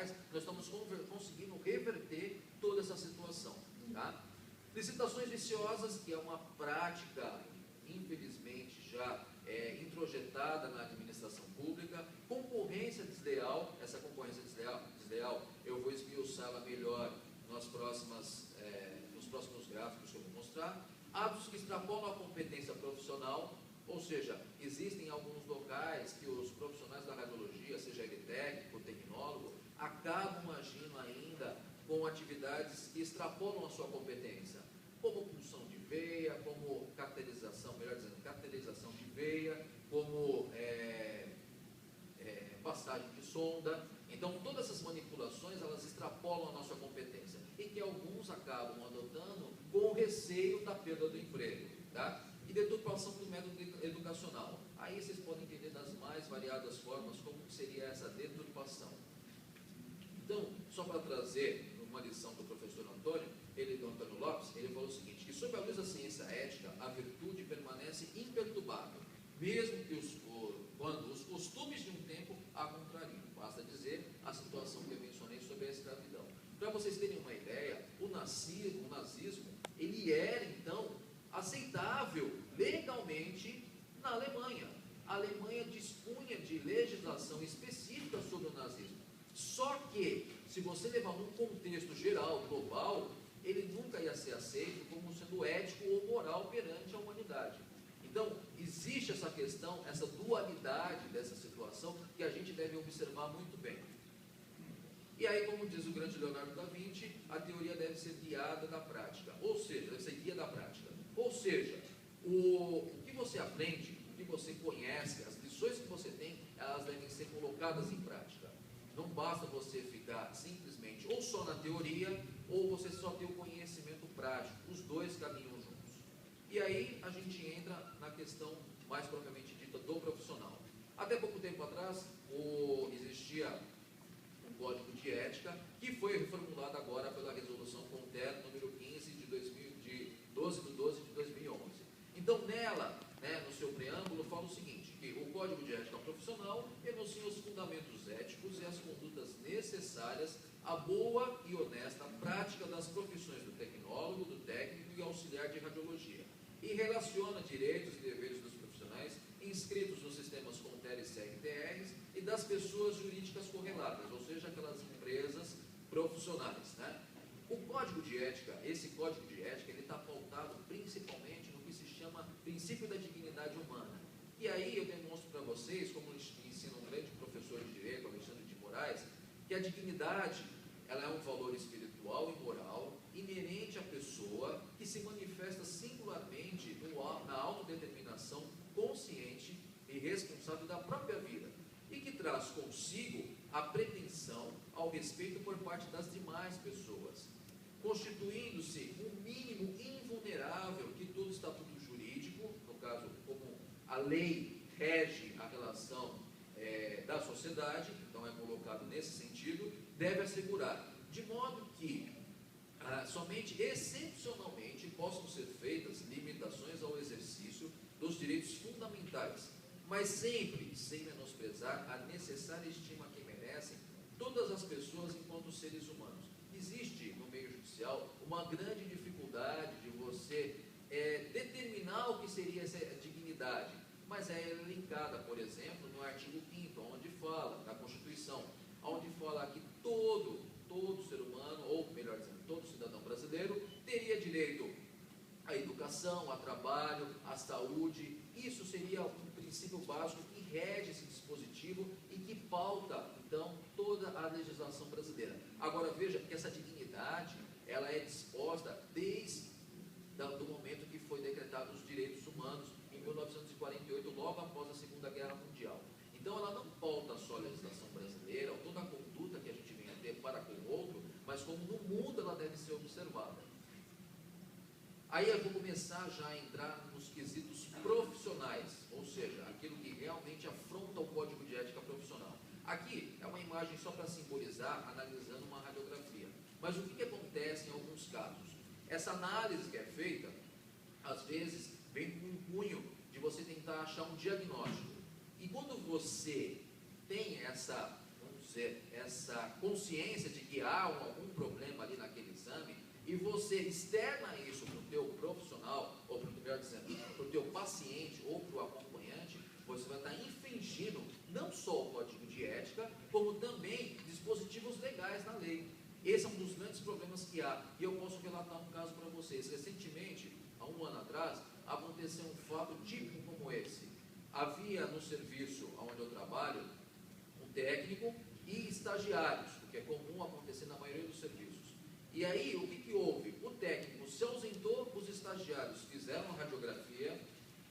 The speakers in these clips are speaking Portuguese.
locais, nós estamos conseguindo reverter toda essa situação. Tá? Licitações viciosas, que é uma prática, infelizmente, já introjetada na administração pública. Concorrência desleal, essa concorrência desleal eu vou esmiuçá-la melhor nos próximos gráficos que eu vou mostrar. Hábitos que extrapolam a competência profissional, ou seja, existem alguns locais que os profissionais da radiologia, seja ele técnico, tecnólogo, acabam agindo ainda com atividades que extrapolam a sua competência, como punção de veia, como caracterização, melhor dizendo, caracterização de veia, como passagem de sonda. Então, todas essas manipulações, elas extrapolam a nossa competência, e que alguns acabam adotando com receio da perda do emprego, tá? E deturpação do método educacional. Aí vocês podem entender das mais variadas formas como seria essa deturpação. Então, só para trazer uma lição do professor Antônio Lopes, ele falou o seguinte, que sob a luz da ciência ética, a virtude permanece imperturbável, mesmo que quando os costumes de um tempo a contrariam. Basta dizer a situação que eu mencionei sobre a escravidão. Para vocês terem uma ideia, o nazismo, ele era, então, aceitável legalmente na Alemanha. A Alemanha dispunha de legislação específica sobre o nazismo. Só que, se você levar num contexto geral, global, ele nunca ia ser aceito como sendo ético ou moral perante a humanidade. Então, existe essa questão, essa dualidade dessa situação que a gente deve observar muito bem. E aí, como diz o grande Leonardo da Vinci, a teoria deve ser guiada da prática, ou seja, deve ser guia da prática. Ou seja, o que você aprende, o que você conhece, as lições que você tem, elas devem ser colocadas em prática. Não basta você ficar simplesmente ou só na teoria, ou você só ter o conhecimento prático. Os dois caminham juntos. E aí a gente entra na questão mais propriamente dita do profissional. Até pouco tempo atrás, existia um código de ética que foi reformulado agora pela resolução CONTER número 15 de 12 de 12 de 2011. Então nela, no seu preâmbulo, fala o seguinte, que o Código de Ética Profissional enuncia os fundamentos éticos e as condutas necessárias à boa e honesta prática das profissões do tecnólogo, do técnico e auxiliar de radiologia, e relaciona direitos e deveres dos profissionais inscritos nos sistemas CONTER e CRTRs e das pessoas jurídicas correlatas, ou seja, aquelas empresas profissionais, O Código de Ética, esse Código de Ética, ele está pautado principalmente no que se chama princípio da dignidade humana. E aí eu demonstro para vocês, como ensina um grande professor de Direito, Alexandre de Moraes, que a dignidade, ela é um valor espiritual e moral inerente à pessoa que se manifesta singularmente na autodeterminação consciente e responsável da própria vida e que traz consigo a pretensão ao respeito por parte das demais pessoas, constituindo-se um mínimo invulnerável que todo estatuto jurídico, no caso, como a lei rege a relação da sociedade, então é colocado nesse sentido, deve assegurar, de modo que somente excepcionalmente possam ser feitas limitações ao exercício dos direitos fundamentais, mas sempre sem menosprezar a necessária estima que merecem todas as pessoas enquanto seres humanos. Existe no meio judicial uma grande dificuldade de você determinar o que seria essa dignidade, mas é elencada, por exemplo, no artigo 5º, onde fala, da Constituição, onde fala que todo ser humano, ou melhor dizendo, todo cidadão brasileiro, teria direito à educação, ao trabalho, à saúde. Isso seria um princípio básico que rege esse dispositivo e que pauta, então, toda a legislação brasileira. Agora, veja que essa dignidade, ela é disposta desde do momento que foi decretado os direitos humanos, em 1948, logo após a Segunda Guerra Mundial. Então, ela não pauta só a legislação brasileira, ou toda a conduta que a gente vem a ter para com o outro, mas como no mundo ela deve ser observada. Aí eu vou começar já a entrar nos quesitos profissionais, ou seja, aquilo que realmente afronta o Código de Ética Profissional. Aqui é uma imagem só para simbolizar, analisando uma radiografia. Mas o que acontece em alguns casos? Essa análise que é feita, às vezes, vem com um cunho de você tentar achar um diagnóstico. E quando você tem essa, vamos dizer, essa consciência de que há algum problema ali naquele exame, e você externa isso para o teu profissional, ou melhor dizendo, para o teu paciente ou para o acompanhante, você vai estar infringindo não só o código de ética, como também dispositivos legais na lei. Esse é um dos grandes problemas que há, e eu posso relatar um caso para vocês. Recentemente, há um ano atrás, aconteceu um fato típico como esse. Havia no serviço onde eu trabalho, um técnico e estagiários, o que é comum acontecer na maioria dos serviços. E aí, o que houve? O técnico se ausentou, os estagiários fizeram a radiografia,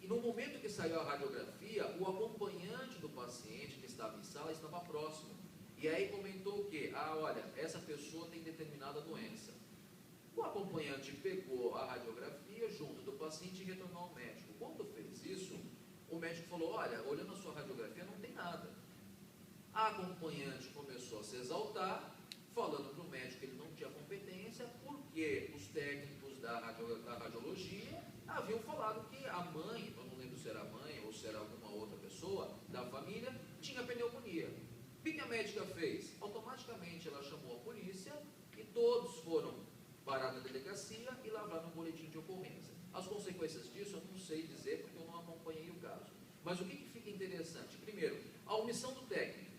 e no momento que saiu a radiografia, o acompanhante do paciente que estava em sala estava próximo. E aí comentou o quê? Olha, essa pessoa tem determinada doença. O acompanhante pegou a radiografia junto do paciente e retornou ao médico. Quando fez isso, o médico falou, olha, olhando a sua radiografia, não tem nada. A acompanhante começou a se exaltar, falando para o médico que ele não tinha competência, porque os técnicos da radiologia haviam falado que a mãe, eu não lembro se era a mãe ou se era alguma outra pessoa da família, tinha pneumonia. O que a médica fez? Automaticamente ela chamou a polícia e todos foram parar na delegacia e lavraram um boletim de ocorrência. As consequências disso eu não sei dizer porque eu não acompanhei o caso. Mas o que fica interessante? Primeiro, a omissão do técnico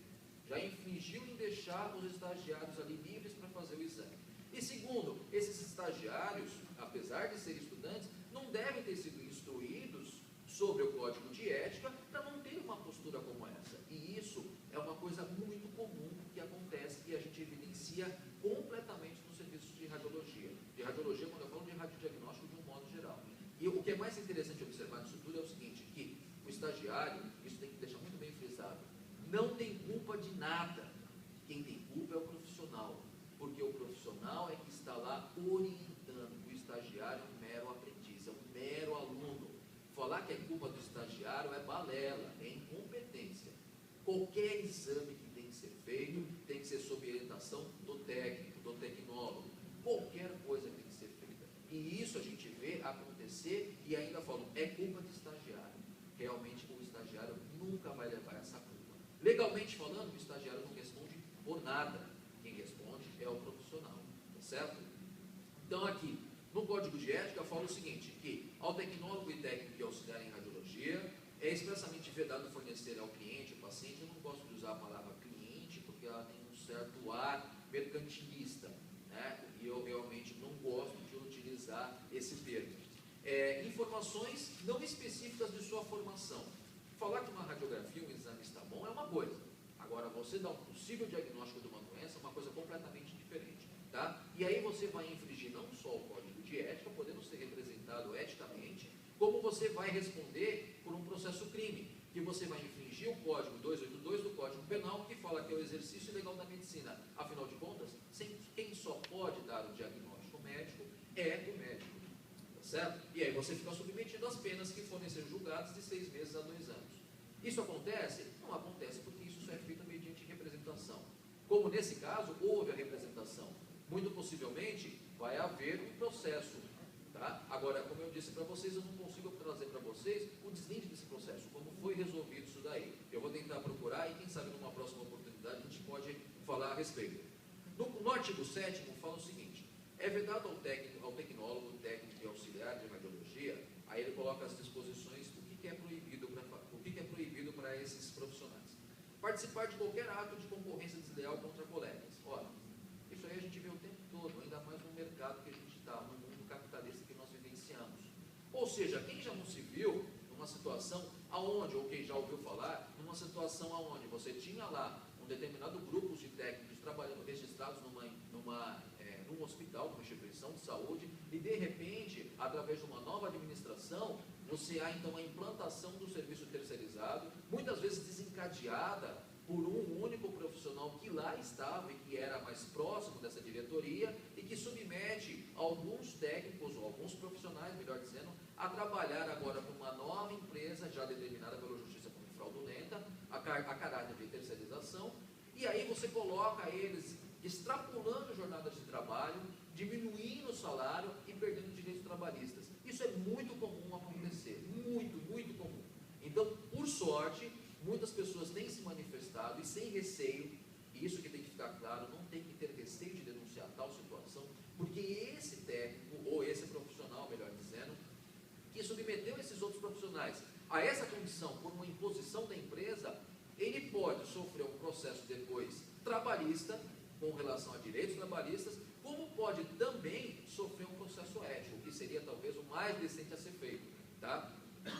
já infringiu em deixar os estagiários ali livres para fazer o exame. E segundo, esses estagiários, apesar de serem estudantes, não devem ter sido instruídos sobre o código de ética para não ter uma postura como essa. E isso é uma coisa muito comum que acontece e a gente evidencia completamente nos serviços de radiologia. De radiologia, quando eu falo de radiodiagnóstico de um modo geral. E o que é mais interessante observar nisso tudo é o seguinte, que o estagiário, isso tem que deixar muito bem frisado, não tem culpa de nada. Quem tem culpa é o profissional, porque o profissional é que está lá orientando. O estagiário é um mero aprendiz, é um mero aluno. Falar que é culpa do estagiário é balela, é incompetência. Qualquer exame que tem que ser feito tem que ser sob orientação do técnico, do tecnólogo. Qualquer coisa tem que ser feita. E isso a gente vê acontecer e ainda falam, é culpa do estagiário. Realmente o estagiário nunca vai levar essa culpa. Legalmente falando, o estagiário não responde por nada. Quem responde é o profissional, tá certo? Então aqui, no Código de Ética, fala o seguinte, que ao tecnólogo e técnico que auxiliar em radiologia, é expressamente vedado fornecer ao cliente, ao paciente, eu não gosto de usar a palavra cliente, porque ela tem um certo ar mercantilista, né? E eu realmente não gosto de utilizar esse termo. Informações não específicas de sua formação. Falar que uma radiografia, um exame está bom é uma coisa. Agora, você dar um possível diagnóstico de uma doença é uma coisa completamente diferente, tá? E aí você vai infringir não só o código de ética, podendo ser representado eticamente, como você vai responder por um processo crime, que você vai infringir o código 282 do Código Penal, que fala que é o exercício ilegal da medicina. Afinal de contas, quem só pode dar o diagnóstico médico é o médico. Certo? E aí você fica submetido às penas que forem ser julgadas de 6 meses a 2 anos. Isso acontece? Não acontece porque isso só é feito mediante representação. Como nesse caso, houve a representação. Muito possivelmente vai haver um processo. Tá? Agora, como eu disse para vocês, eu não consigo trazer para vocês o deslinde desse processo, como foi resolvido isso daí. Eu vou tentar procurar e quem sabe numa próxima oportunidade a gente pode falar a respeito. No artigo 7º fala o seguinte, é vedado ao tecnólogo, técnico e auxiliar de radiologia, aí ele coloca as disposições do que é proibido para esses profissionais. Participar de qualquer ato de concorrência desleal contra colegas. Ora, isso aí a gente vê o tempo todo, ainda mais no mercado que a gente está, no mundo capitalista que nós vivenciamos. Ou seja, quem já não se viu numa situação aonde, ou quem já ouviu falar, numa situação aonde você tinha lá um determinado grupo de técnicos trabalhando registrados num hospital, numa instituição de saúde, e de repente, através de uma nova administração, você há então a implantação do serviço terceirizado, muitas vezes desencadeada por um único profissional que lá estava e que era mais próximo dessa diretoria e que submete alguns técnicos ou alguns profissionais, melhor dizendo, a trabalhar agora para uma nova empresa já determinada pela justiça como fraudulenta, a caráter de terceirização, e aí você coloca eles extrapolando jornadas de trabalho, diminuindo o salário e perdendo direitos trabalhistas. Isso é muito comum acontecer, muito comum. Então, por sorte, muitas pessoas têm se manifestado e sem receio, e e isso que tem que ficar claro, não tem que ter receio de denunciar tal situação, porque esse técnico, ou esse profissional, melhor dizendo, que submeteu esses outros profissionais a essa condição por uma imposição da empresa, ele pode sofrer um processo depois trabalhista, com relação a direitos trabalhistas, como pode também sofrer um processo ético, que seria talvez o mais decente a ser feito, tá?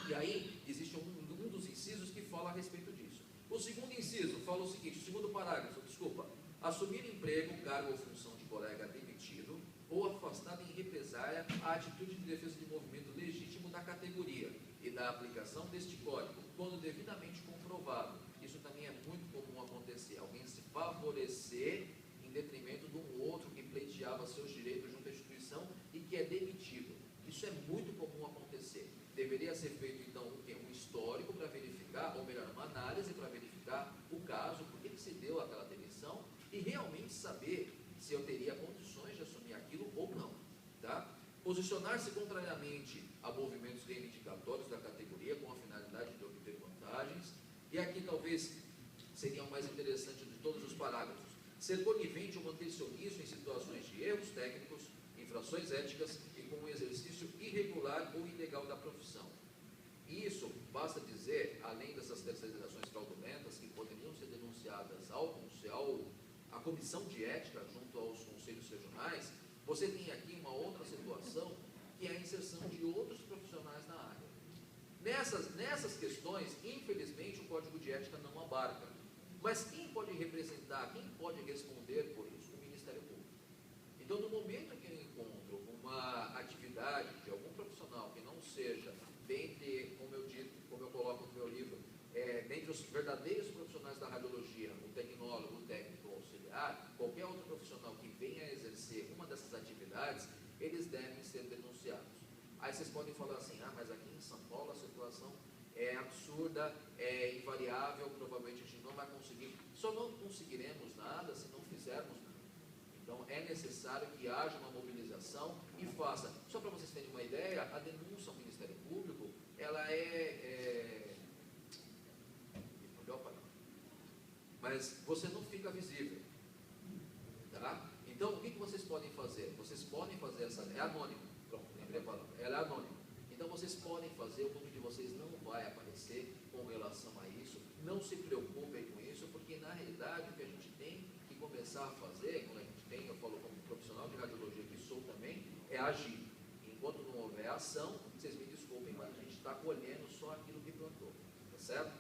E aí, existe um dos incisos que fala a respeito disso. O segundo inciso fala o seguinte, o segundo parágrafo, desculpa, assumir emprego, cargo ou função de colega demitido ou afastado em represália à atitude de defesa de movimento legítimo da categoria e da aplicação deste código, quando devidamente comprovado. Isso também é muito comum acontecer, alguém se favorecer em detrimento de um outro que pleiteava seus direitos junto à instituição e que é demitido. Isso é muito comum acontecer. Deveria ser feito, então, um histórico para verificar, ou melhor, uma análise para verificar o caso, por que se deu aquela demissão, e realmente saber se eu teria condições de assumir aquilo ou não. Tá? Posicionar-se contrariamente a movimentos reivindicatórios da categoria com a finalidade de obter vantagens, e aqui talvez seria o mais interessante de todos os parágrafos, ser conivente ou manter-se omisso em situações de erros técnicos, infrações éticas e com um exercício irregular ou ilegal da profissão. Isso, basta dizer, além dessas terceirizações fraudulentas que poderiam ser denunciadas à comissão de ética junto aos conselhos regionais, você tem aqui uma outra situação que é a inserção de outros profissionais na área. Nessas questões, infelizmente, o Código de Ética não abarca. Mas quem pode representar, quem pode responder por isso? O Ministério Público. Então, no momento que eu encontro uma atividade de algum profissional que não seja dentre, como eu coloco no meu livro, dentre os verdadeiros profissionais da radiologia, o tecnólogo, o técnico, o auxiliar, qualquer outro profissional que venha a exercer uma dessas atividades, eles devem ser denunciados. Aí vocês podem falar assim, mas aqui em São Paulo a situação é absurda, é invariável, provavelmente a gente não vai conseguir. Só não conseguiremos nada se não fizermos nada. Então é necessário que haja uma mobilização e faça. Só para vocês terem uma ideia, a denúncia ao Ministério Público, ela mas você não fica visível. Tá? Então, o que vocês podem fazer? Vocês podem fazer é anônimo. Pronto, lembrei a palavra. Ela é anônima. Então, vocês podem fazer, o nome de vocês não vai aparecer com relação a isso. Não se preocupem com isso, porque, na realidade, o que a gente tem que começar a fazer, quando a gente tem, eu falo como profissional de radiologia que sou também, é agir. Enquanto não houver ação, vocês me desculpem, mas a gente está colhendo só aquilo que plantou. Tá certo?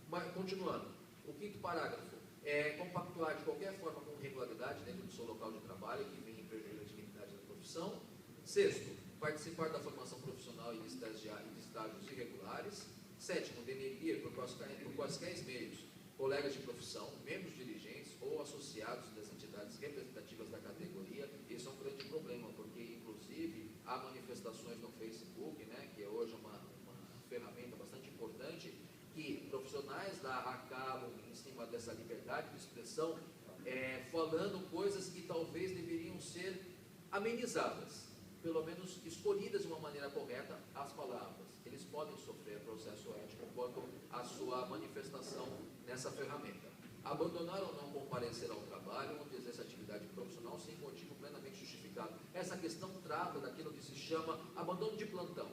Mas, continuando. O quinto parágrafo é compactuar de qualquer forma com irregularidade dentro do seu local de trabalho que venha em prejuízo da dignidade da profissão. Sexto, participar da formação profissional e de estágios irregulares. Sétimo, denegrir por quaisquer meios colegas de profissão, membros dirigentes ou associados das entidades representativas da categoria. Isso é um grande problema, porque inclusive há manifestações no Facebook, né, que é hoje uma ferramenta bastante importante, que profissionais acabam em cima dessa liberdade de expressão, falando coisas que talvez deveriam ser amenizadas, pelo menos escolhidas de uma maneira correta as palavras. Eles podem sofrer processo ético quanto à sua manifestação nessa ferramenta. Abandonar ou não comparecer ao trabalho ou exercer atividade profissional sem motivo plenamente justificado. Essa questão trata daquilo que se chama abandono de plantão.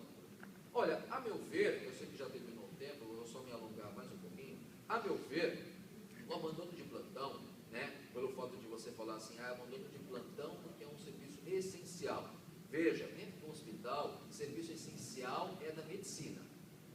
Olha, a meu ver, eu sei que já terminou o tempo, eu vou só me alongar mais um pouquinho. A meu ver, o abandono de plantão, né, pelo fato de você falar assim, abandono de plantão porque é um serviço essencial. Veja, dentro do hospital, serviço essencial é da medicina.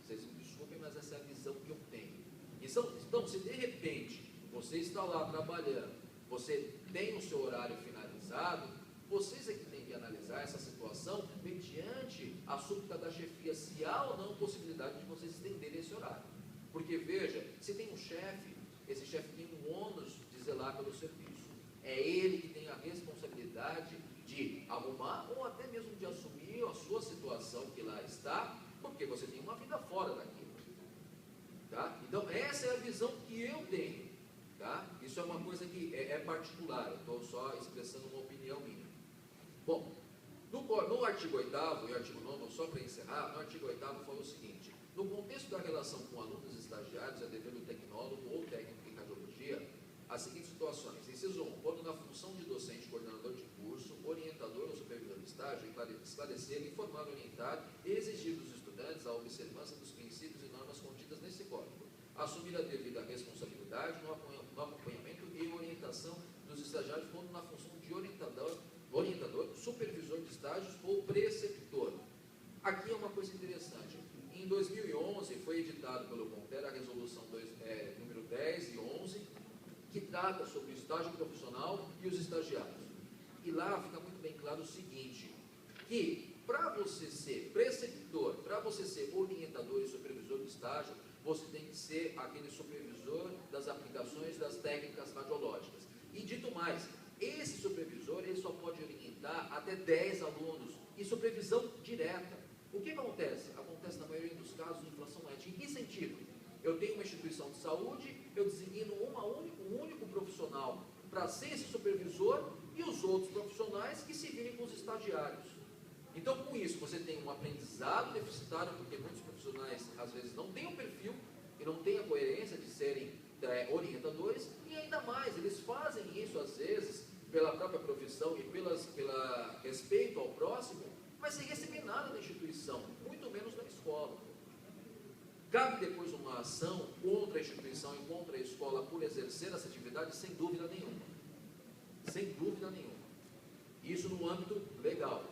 Vocês me desculpem, mas essa é a visão que eu tenho. Então, se de repente você está lá trabalhando, você tem o seu horário finalizado, vocês é que têm que analisar essa situação mediante a súplica da chefia, se há ou não possibilidade de vocês estenderem esse horário. Porque, veja, se tem um chefe, esse chefe tem um ônus de zelar pelo serviço. É ele que tem a responsabilidade de arrumar ou até mesmo de assumir a sua situação que lá está, porque você tem uma vida fora daquilo. Tá? Então, essa é a visão que eu tenho. Tá? Isso é uma coisa que é particular, eu estou só expressando uma opinião minha. Bom, no artigo 8º e artigo 9º, só para encerrar, no artigo 8º fala o seguinte: no contexto da relação com alunos estagiários, é dever do tecnólogo ou técnico em radiologia as seguintes situações. Inciso 1, quando na função de docente, coordenador de curso, orientador ou supervisor de estágio, esclarecer, informar, orientar e exigir dos estudantes a observância dos princípios e normas contidas nesse código, assumir a devida responsabilidade no acompanhamento e orientação dos estagiários, quando na função de orientador, supervisor de estágios ou preceptor. Aqui é uma coisa interessante. Em 2011 foi editado pelo CONTER a resolução número 10 e 11, que trata sobre o estágio profissional e os estagiários. E lá fica muito bem claro o seguinte, que para você ser preceptor, para você ser orientador e supervisor de estágio, você tem que ser aquele supervisor das aplicações das técnicas radiológicas. E dito mais, esse supervisor ele só pode orientar até 10 alunos e supervisão direta. O que acontece? Acontece na maioria dos casos de inflação ética. Em que sentido? Eu tenho uma instituição de saúde, eu designo um único profissional para ser esse supervisor e os outros profissionais que se virem com os estagiários. Então, com isso, você tem um aprendizado deficitário, porque muitos profissionais, às vezes, não têm o perfil e não têm a coerência de serem orientadores, e ainda mais, eles fazem isso, às vezes, pela própria profissão e pela respeito ao próximo, mas sem receber nada da instituição, muito menos da escola. Cabe depois uma ação contra a instituição e contra a escola por exercer essa atividade, sem dúvida nenhuma. Sem dúvida nenhuma. Isso no âmbito legal.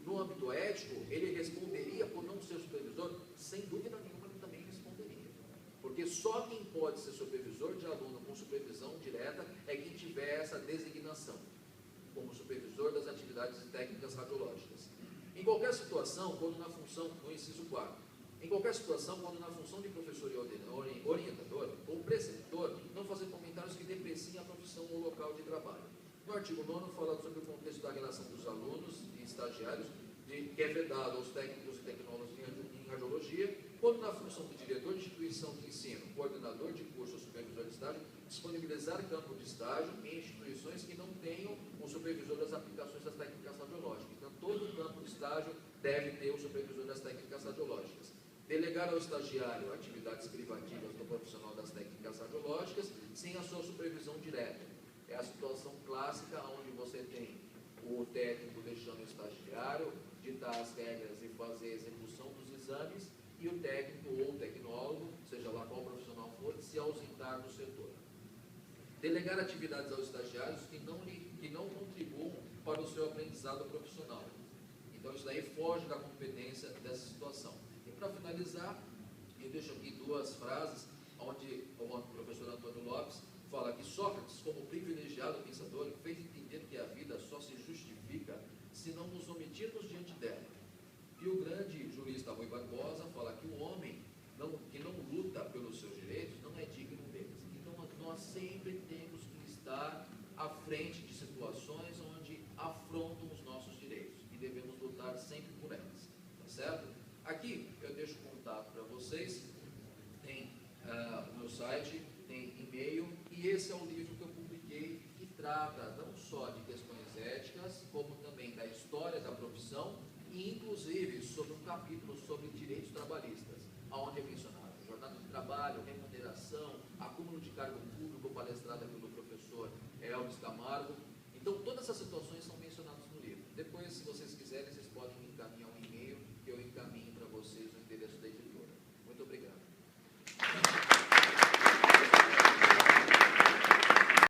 No âmbito ético, ele responderia por não ser supervisor? Sem dúvida nenhuma, ele também responderia. Porque só quem pode ser supervisor de aluno com supervisão direta é quem tiver essa designação como supervisor das atividades técnicas radiológicas. Em qualquer situação, quando na função, no inciso 4, em qualquer situação, quando na função de professor e orientador ou preceptor, não fazer comentários que depreciem a profissão ou local de trabalho. No artigo 9 fala sobre o contexto da relação dos alunos e estagiários, que é vedado aos técnicos e tecnólogos em radiologia, quando na função de diretor de instituição de ensino, coordenador de curso ou supervisor de estágio, disponibilizar campo de estágio em instituições que não tenham um supervisor das aplicações das técnicas radiológicas. Então, todo campo de estágio deve ter um supervisor das técnicas radiológicas. Delegar ao estagiário atividades privativas do profissional das técnicas radiológicas sem a sua supervisão direta. É a situação clássica onde você tem o técnico deixando o estagiário ditar as regras e fazer a execução dos exames e o técnico ou o tecnólogo, seja lá qual profissional for, se ausentar do setor. Delegar atividades aos estagiários que não contribuam para o seu aprendizado profissional. Então, isso daí foge da competência dessa situação. E para finalizar, eu deixo aqui duas frases, onde o professor Antônio Lopes fala que Sócrates, como privilegiado pensador, fez entender que a vida só se justifica se não nos omitirmos diante dela. E o grande jurista Rui Barbosa fala que o homem que não luta pelos seus direitos não é digno deles. Então, nós sempre temos que estar à frente de situações onde afrontam os nossos direitos e devemos lutar sempre por elas, tá certo? Aqui eu deixo o contato para vocês, tem o meu site, tem e-mail, e esse é o livro que eu publiquei, que trata não só de questões éticas, como também da história da profissão, e inclusive sobre um capítulo sobre direitos trabalhistas, onde é mencionado jornada de trabalho, remuneração, acúmulo de cargo público, palestrada pelo professor Elvis Camargo,